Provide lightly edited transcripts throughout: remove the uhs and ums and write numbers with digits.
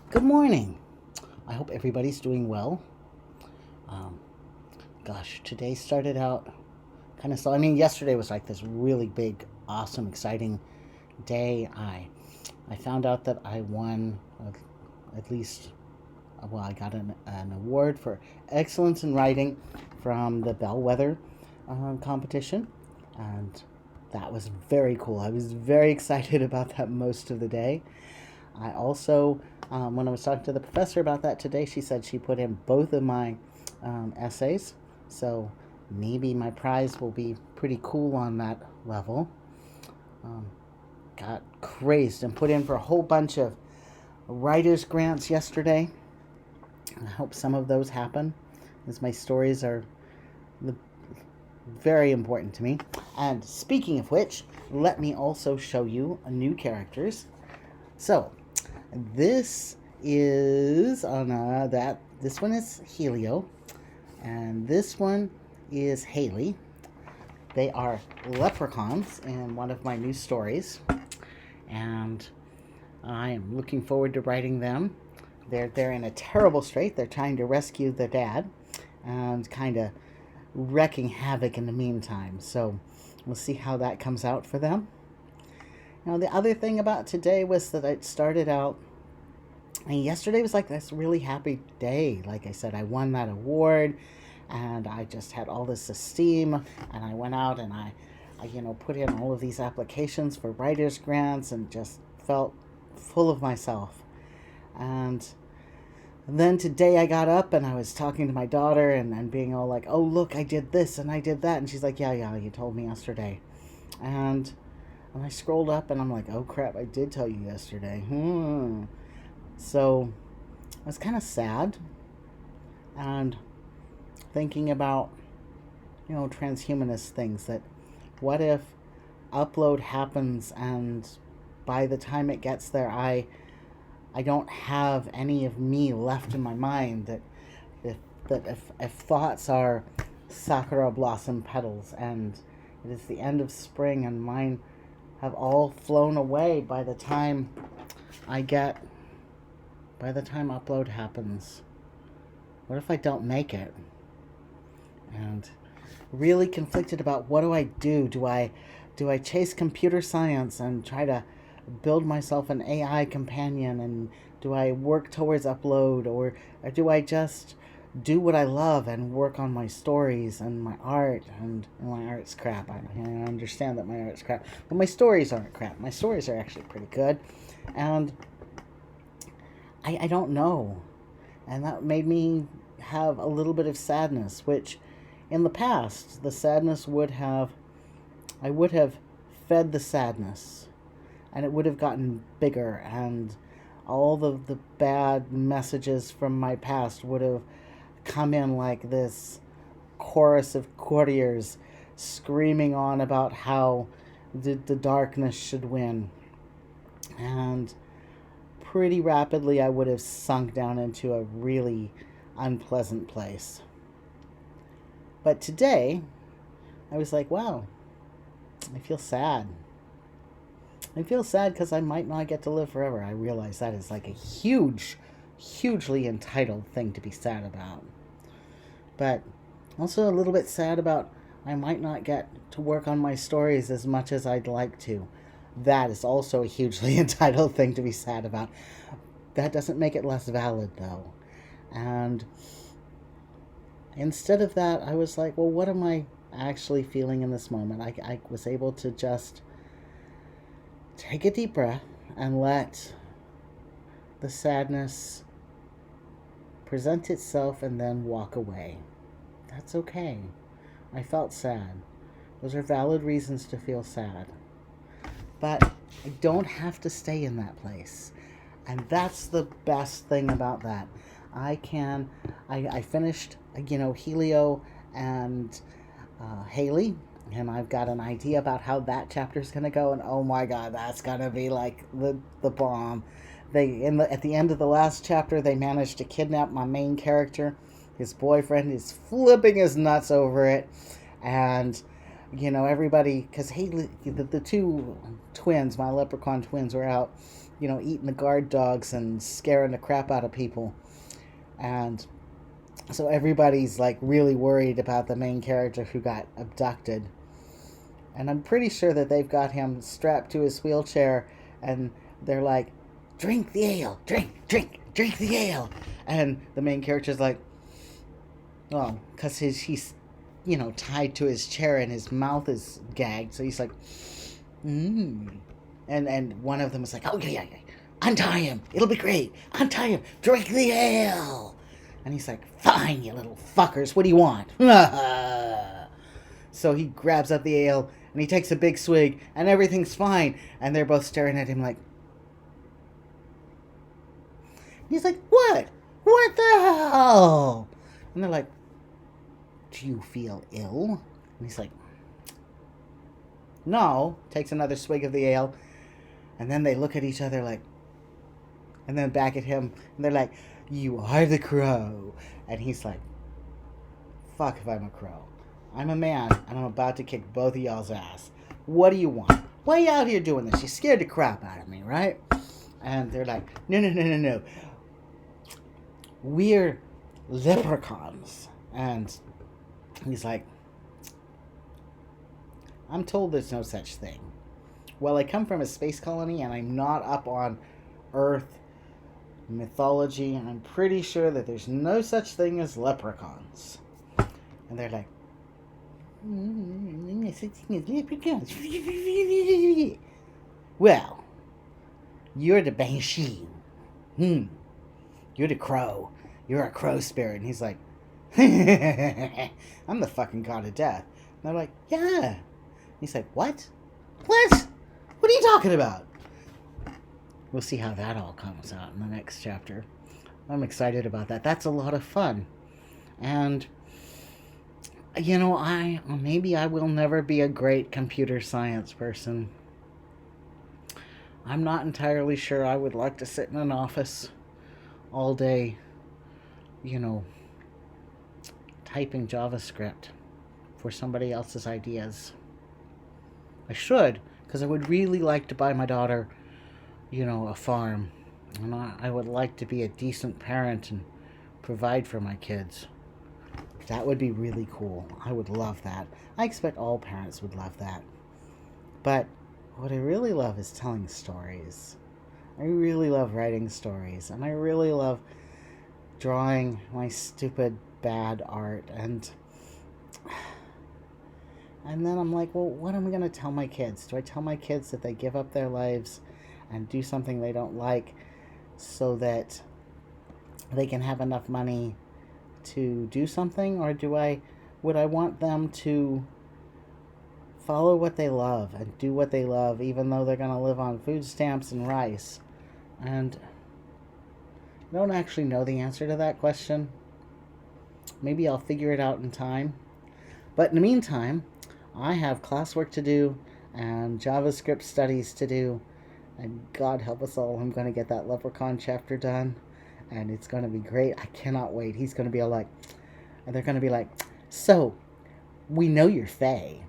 Good morning. I hope everybody's doing well. Um, Today started out kind of slow. I mean, yesterday was like this really big, awesome, exciting day. I found out that I won at least, well, I got an award for excellence in writing from the Bellwether competition, and that was very cool. I was very excited about that most of the day. I also, when I was talking to the professor about that today, she said she put in both of my essays. So maybe my prize will be pretty cool on that level. Um, got crazed and put in for a whole bunch of writers' grants yesterday. I hope some of those happen, as my stories are very important to me. And speaking of which, let me also show you new characters. So, this is on that. This one is Helio, and this one is Haley. They are leprechauns in one of my new stories, and I am looking forward to writing them. They're in a terrible strait. They're trying to rescue their dad, and kind of wrecking havoc in the meantime. So we'll see how that comes out for them. Now, the other thing about today was that it started out, and yesterday was like this really happy day. Like I said, I won that award, and I just had all this esteem, and I went out and I put in all of these applications for writers grants and just felt full of myself. And then today I got up and I was talking to my daughter and being all like, oh, look, I did this and I did that. And she's like, yeah, you told me yesterday. And I scrolled up and I'm like, oh crap, I did tell you yesterday. So I was kind of sad and thinking about, transhumanist things, that what if upload happens and by the time it gets there, I don't have any of me left in my mind, if thoughts are sakura blossom petals and it is the end of spring and mine have all flown away by the time upload happens. What if I don't make it? And really conflicted about what do I do? Do I chase computer science and try to build myself an AI companion, and do I work towards upload, or do I just do what I love and work on my stories and my art? And my art's crap. I understand that my art's crap, but my stories aren't crap. My stories are actually pretty good, and I don't know. And that made me have a little bit of sadness, which in the past, the sadness I would have fed the sadness, and it would have gotten bigger, and all the bad messages from my past would have come in like this chorus of courtiers screaming on about how the darkness should win. And pretty rapidly I would have sunk down into a really unpleasant place. But today, I was like, wow, I feel sad. I feel sad because I might not get to live forever. I realize that is like a hugely entitled thing to be sad about. But also a little bit sad about I might not get to work on my stories as much as I'd like to. That is also a hugely entitled thing to be sad about. That doesn't make it less valid, though. And instead of that, I was like, well, what am I actually feeling in this moment? I was able to just take a deep breath and let the sadness present itself and then walk away. That's okay. I felt sad. Those are valid reasons to feel sad. But I don't have to stay in that place. And that's the best thing about that. I finished, Helio and Haley, and I've got an idea about how that chapter's gonna go, and oh my god, that's gonna be like the bomb. At the end of the last chapter, they managed to kidnap my main character. His boyfriend is flipping his nuts over it, and everybody, because Haley, the two twins, my leprechaun twins, were out eating the guard dogs and scaring the crap out of people. And so everybody's like really worried about the main character who got abducted. And I'm pretty sure that they've got him strapped to his wheelchair, and they're like, drink the ale, drink the ale. And the main character's like, well, because he's tied to his chair and his mouth is gagged. So he's like, And one of them is like, oh, yeah, untie him. It'll be great. Untie him. Drink the ale. And he's like, fine, you little fuckers. What do you want? So he grabs up the ale, and he takes a big swig, and everything's fine. And they're both staring at him like... He's like, what? What the hell? And they're like, do you feel ill? And he's like, no. Takes another swig of the ale. And then they look at each other like... And then back at him, and they're like, you are the crow. And he's like, fuck if I'm a crow. I'm a man, and I'm about to kick both of y'all's ass. What do you want? Why are you out here doing this? You scared the crap out of me, right? And they're like, no. We're leprechauns. And he's like, I'm told there's no such thing. Well, I come from a space colony, and I'm not up on Earth mythology, and I'm pretty sure that there's no such thing as leprechauns. And they're like, leprechauns. Well, you're the banshee. You're the crow. You're a crow spirit. And he's like, I'm the fucking god of death. And they're like, yeah. And he's like, what? What? What are you talking about? We'll see how that all comes out in the next chapter. I'm excited about that. That's a lot of fun. And, maybe I will never be a great computer science person. I'm not entirely sure I would like to sit in an office all day, typing JavaScript for somebody else's ideas. I should, because I would really like to buy my daughter a farm. And I would like to be a decent parent and provide for my kids. That would be really cool. I would love that. I expect all parents would love that. But what I really love is telling stories. I really love writing stories. And I really love drawing my stupid, bad art. And then I'm like, well, what am I going to tell my kids? Do I tell my kids that they give up their lives and do something they don't like so that they can have enough money to do something? Or would I want them to follow what they love and do what they love, even though they're going to live on food stamps and rice? And I don't actually know the answer to that question. Maybe I'll figure it out in time. But in the meantime, I have classwork to do and JavaScript studies to do. And God help us all, I'm going to get that Leprechaun chapter done. And it's going to be great. I cannot wait. He's going to be like... And they're going to be like, so, we know you're Fae.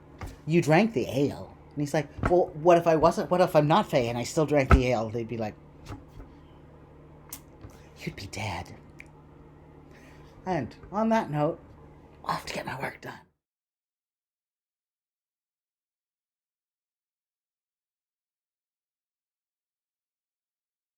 You drank the ale. And he's like, well, what if I wasn't? What if I'm not Fae and I still drank the ale? They'd be like, you'd be dead. And on that note, I'll have to get my work done.